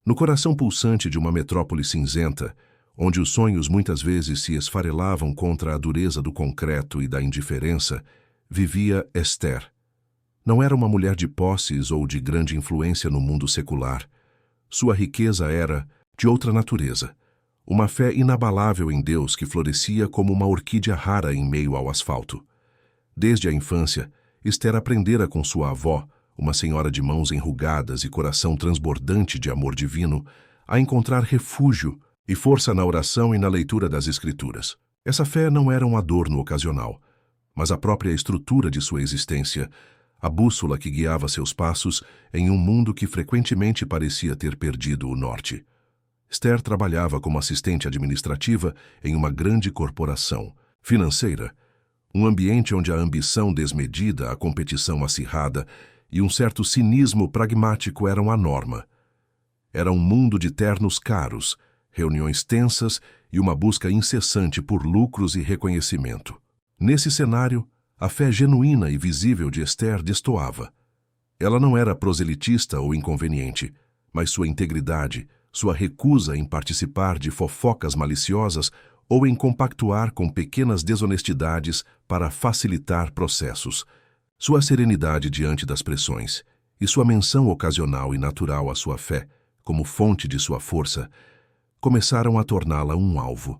No coração pulsante de uma metrópole cinzenta, onde os sonhos muitas vezes se esfarelavam contra a dureza do concreto e da indiferença, vivia Esther. Não era uma mulher de posses ou de grande influência no mundo secular. Sua riqueza era de outra natureza. Uma fé inabalável em Deus que florescia como uma orquídea rara em meio ao asfalto. Desde a infância, Esther aprendera com sua avó, uma senhora de mãos enrugadas e coração transbordante de amor divino, a encontrar refúgio e força na oração e na leitura das Escrituras. Essa fé não era um adorno ocasional, mas a própria estrutura de sua existência, a bússola que guiava seus passos em um mundo que frequentemente parecia ter perdido o norte. Esther trabalhava como assistente administrativa em uma grande corporação financeira, um ambiente onde a ambição desmedida, a competição acirrada e um certo cinismo pragmático eram a norma. Era um mundo de ternos caros, reuniões tensas e uma busca incessante por lucros e reconhecimento. Nesse cenário, a fé genuína e visível de Esther destoava. Ela não era proselitista ou inconveniente, mas sua integridade, sua recusa em participar de fofocas maliciosas ou em compactuar com pequenas desonestidades para facilitar processos, sua serenidade diante das pressões e sua menção ocasional e natural à sua fé, como fonte de sua força, começaram a torná-la um alvo.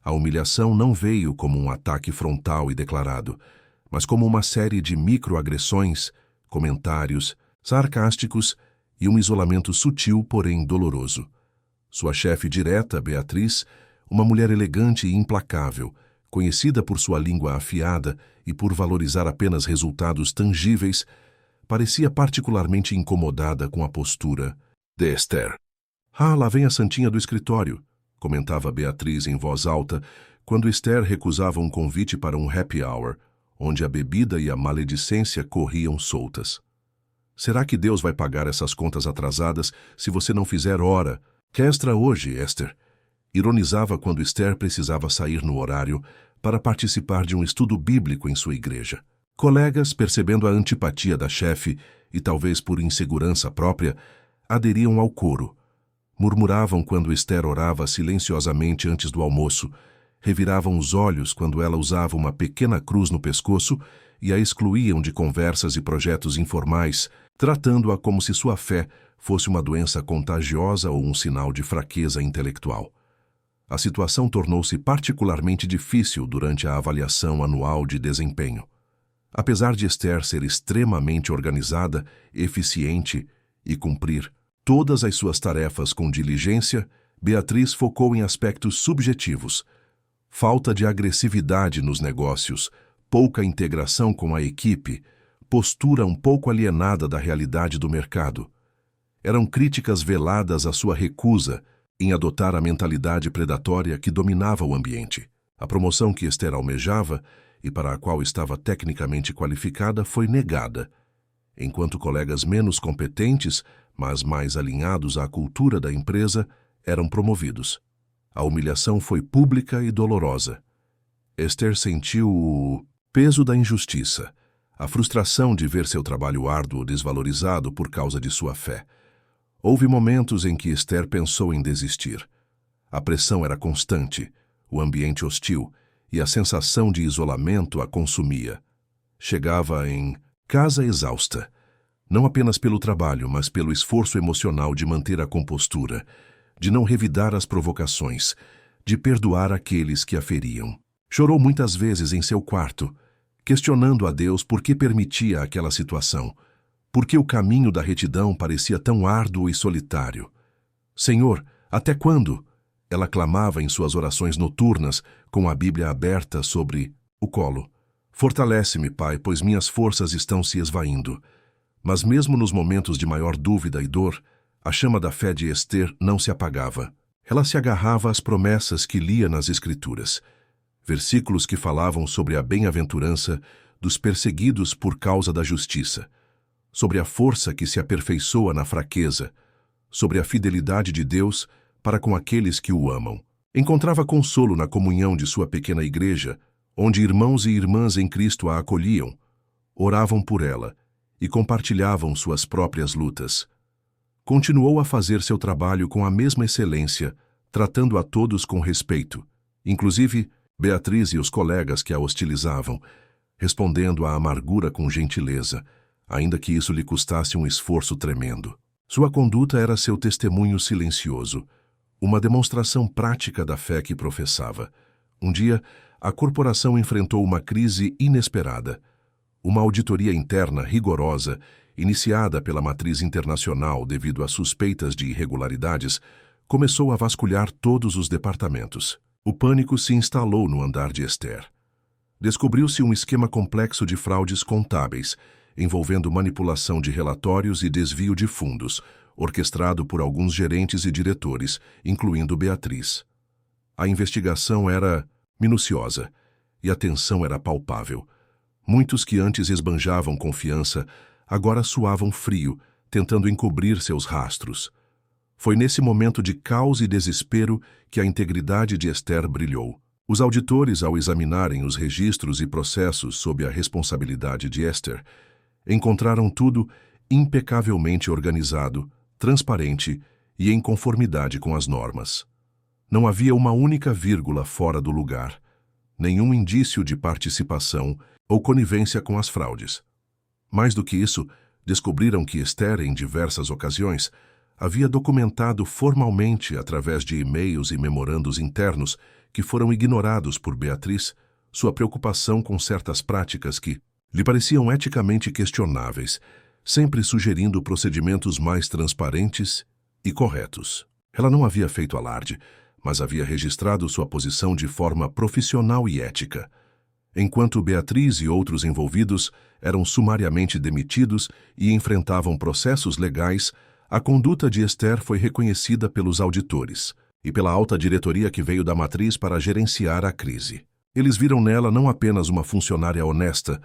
A humilhação não veio como um ataque frontal e declarado, mas como uma série de microagressões, comentários sarcásticos e um isolamento sutil, porém doloroso. Sua chefe direta, Beatriz, uma mulher elegante e implacável, conhecida por sua língua afiada e por valorizar apenas resultados tangíveis, parecia particularmente incomodada com a postura de Esther. "Ah, lá vem a santinha do escritório", comentava Beatriz em voz alta, quando Esther recusava um convite para um happy hour, onde a bebida e a maledicência corriam soltas. "Será que Deus vai pagar essas contas atrasadas se você não fizer hora extra hoje, Esther?" Ironizava quando Esther precisava sair no horário para participar de um estudo bíblico em sua igreja. Colegas, percebendo a antipatia da chefe e talvez por insegurança própria, aderiam ao coro. Murmuravam quando Esther orava silenciosamente antes do almoço, reviravam os olhos quando ela usava uma pequena cruz no pescoço e a excluíam de conversas e projetos informais, tratando-a como se sua fé fosse uma doença contagiosa ou um sinal de fraqueza intelectual. A situação tornou-se particularmente difícil durante a avaliação anual de desempenho. Apesar de Esther ser extremamente organizada, eficiente e cumprir todas as suas tarefas com diligência, Beatriz focou em aspectos subjetivos: falta de agressividade nos negócios, pouca integração com a equipe, postura um pouco alienada da realidade do mercado. Eram críticas veladas à sua recusa em adotar a mentalidade predatória que dominava o ambiente. A promoção que Esther almejava e para a qual estava tecnicamente qualificada foi negada, enquanto colegas menos competentes, mas mais alinhados à cultura da empresa, eram promovidos. A humilhação foi pública e dolorosa. Esther sentiu o peso da injustiça, a frustração de ver seu trabalho árduo desvalorizado por causa de sua fé. Houve momentos em que Esther pensou em desistir. A pressão era constante, o ambiente hostil e a sensação de isolamento a consumia. Chegava em casa exausta, não apenas pelo trabalho, mas pelo esforço emocional de manter a compostura, de não revidar as provocações, de perdoar aqueles que a feriam. Chorou muitas vezes em seu quarto, questionando a Deus por que permitia aquela situação, por que o caminho da retidão parecia tão árduo e solitário. "Senhor, até quando?" ela clamava em suas orações noturnas, com a Bíblia aberta sobre o colo. "Fortalece-me, Pai, pois minhas forças estão se esvaindo." Mas mesmo nos momentos de maior dúvida e dor, a chama da fé de Esther não se apagava. Ela se agarrava às promessas que lia nas Escrituras, versículos que falavam sobre a bem-aventurança dos perseguidos por causa da justiça, sobre a força que se aperfeiçoa na fraqueza, sobre a fidelidade de Deus para com aqueles que o amam. Encontrava consolo na comunhão de sua pequena igreja, onde irmãos e irmãs em Cristo a acolhiam, oravam por ela e compartilhavam suas próprias lutas. continuou a fazer seu trabalho com a mesma excelência, tratando a todos com respeito, inclusive Beatriz e os colegas que a hostilizavam, respondendo à amargura com gentileza, ainda que isso lhe custasse um esforço tremendo. Sua conduta era seu testemunho silencioso, uma demonstração prática da fé que professava. Um dia, a corporação enfrentou uma crise inesperada. Uma auditoria interna rigorosa, iniciada pela matriz internacional devido a suspeitas de irregularidades, começou a vasculhar todos os departamentos. O pânico se instalou no andar de Esther. Descobriu-se um esquema complexo de fraudes contábeis, envolvendo manipulação de relatórios e desvio de fundos, orquestrado por alguns gerentes e diretores, incluindo Beatriz. A investigação era minuciosa e a tensão era palpável. Muitos que antes esbanjavam confiança, agora suavam frio, tentando encobrir seus rastros. Foi nesse momento de caos e desespero que a integridade de Esther brilhou. Os auditores, ao examinarem os registros e processos sob a responsabilidade de Esther, encontraram tudo impecavelmente organizado, transparente e em conformidade com as normas. Não havia uma única vírgula fora do lugar, nenhum indício de participação ou conivência com as fraudes. Mais do que isso, descobriram que Esther, em diversas ocasiões, havia documentado formalmente, através de e-mails e memorandos internos que foram ignorados por Beatriz, sua preocupação com certas práticas que lhe pareciam eticamente questionáveis, sempre sugerindo procedimentos mais transparentes e corretos. Ela não havia feito alarde, mas havia registrado sua posição de forma profissional e ética. Enquanto Beatriz e outros envolvidos eram sumariamente demitidos e enfrentavam processos legais, a conduta de Esther foi reconhecida pelos auditores e pela alta diretoria que veio da matriz para gerenciar a crise. Eles viram nela não apenas uma funcionária honesta,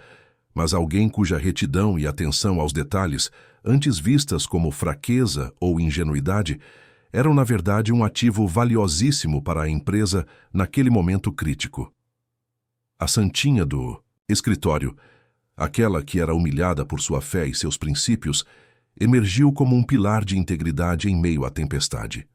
mas alguém cuja retidão e atenção aos detalhes, antes vistas como fraqueza ou ingenuidade, eram na verdade um ativo valiosíssimo para a empresa naquele momento crítico. A santinha do escritório, aquela que era humilhada por sua fé e seus princípios, emergiu como um pilar de integridade em meio à tempestade.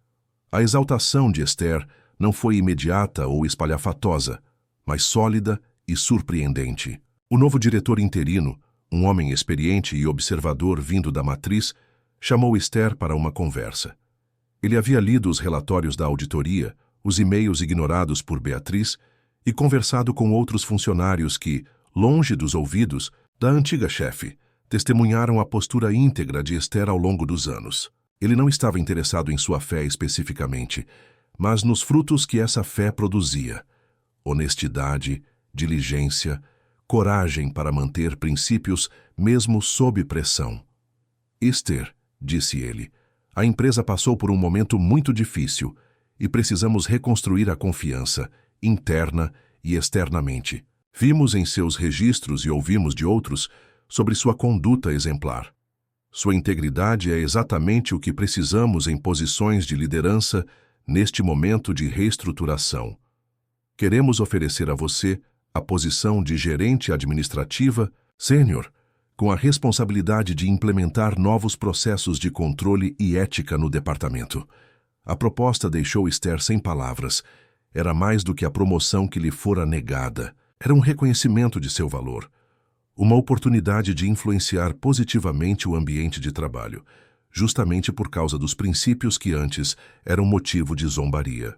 A exaltação de Esther não foi imediata ou espalhafatosa, mas sólida e surpreendente. O novo diretor interino, um homem experiente e observador vindo da matriz, chamou Esther para uma conversa. Ele havia lido os relatórios da auditoria, os e-mails ignorados por Beatriz e conversado com outros funcionários que, longe dos ouvidos da antiga chefe, testemunharam a postura íntegra de Esther ao longo dos anos. Ele não estava interessado em sua fé especificamente, mas nos frutos que essa fé produzia: honestidade, diligência, coragem para manter princípios mesmo sob pressão. Esther, disse ele, a empresa passou por um momento muito difícil e precisamos reconstruir a confiança, interna e externamente. Vimos em seus registros e ouvimos de outros sobre sua conduta exemplar. Sua integridade é exatamente o que precisamos em posições de liderança neste momento de reestruturação. Queremos oferecer a você a posição de gerente administrativa sênior, com a responsabilidade de implementar novos processos de controle e ética no departamento. A proposta deixou Esther sem palavras. Era mais do que a promoção que lhe fora negada. Era um reconhecimento de seu valor. Uma oportunidade de influenciar positivamente o ambiente de trabalho, justamente por causa dos princípios que antes eram motivo de zombaria.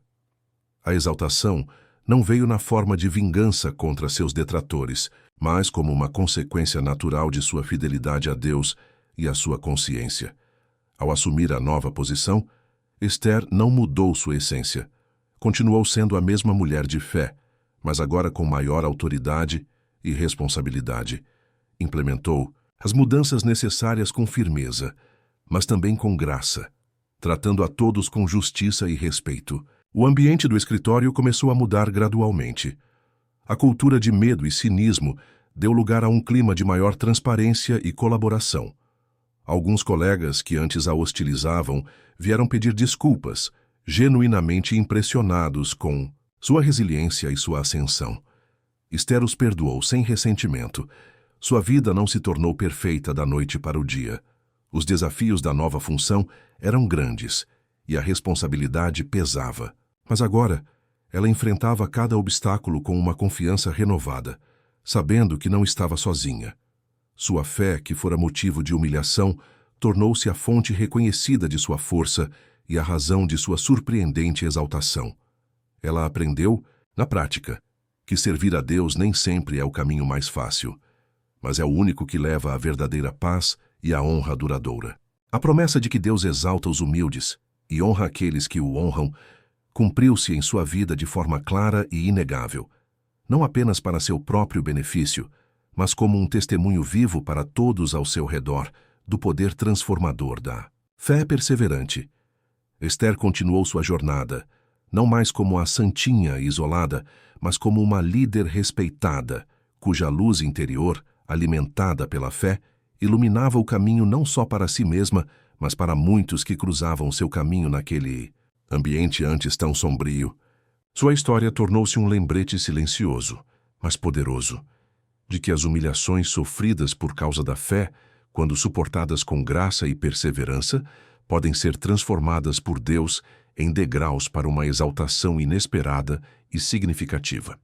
A exaltação não veio na forma de vingança contra seus detratores, mas como uma consequência natural de sua fidelidade a Deus e à sua consciência. Ao assumir a nova posição, Esther não mudou sua essência. Continuou sendo a mesma mulher de fé, mas agora com maior autoridade e responsabilidade. Implementou as mudanças necessárias com firmeza, mas também com graça, tratando a todos com justiça e respeito. O ambiente do escritório começou a mudar gradualmente. A cultura de medo e cinismo deu lugar a um clima de maior transparência e colaboração. Alguns colegas que antes a hostilizavam vieram pedir desculpas, genuinamente impressionados com sua resiliência e sua ascensão. Esther os perdoou sem ressentimento. Sua vida não se tornou perfeita da noite para o dia. Os desafios da nova função eram grandes e a responsabilidade pesava. Mas agora, ela enfrentava cada obstáculo com uma confiança renovada, sabendo que não estava sozinha. Sua fé, que fora motivo de humilhação, tornou-se a fonte reconhecida de sua força e a razão de sua surpreendente exaltação. Ela aprendeu, na prática, que servir a Deus nem sempre é o caminho mais fácil, mas é o único que leva à verdadeira paz e à honra duradoura. A promessa de que Deus exalta os humildes e honra aqueles que o honram cumpriu-se em sua vida de forma clara e inegável, não apenas para seu próprio benefício, mas como um testemunho vivo para todos ao seu redor do poder transformador da fé perseverante. Esther continuou sua jornada, não mais como a santinha isolada, mas como uma líder respeitada, cuja luz interior, alimentada pela fé, iluminava o caminho não só para si mesma, mas para muitos que cruzavam seu caminho naquele ambiente antes tão sombrio. Sua história tornou-se um lembrete silencioso, mas poderoso, de que as humilhações sofridas por causa da fé, quando suportadas com graça e perseverança, podem ser transformadas por Deus em degraus para uma exaltação inesperada e significativa.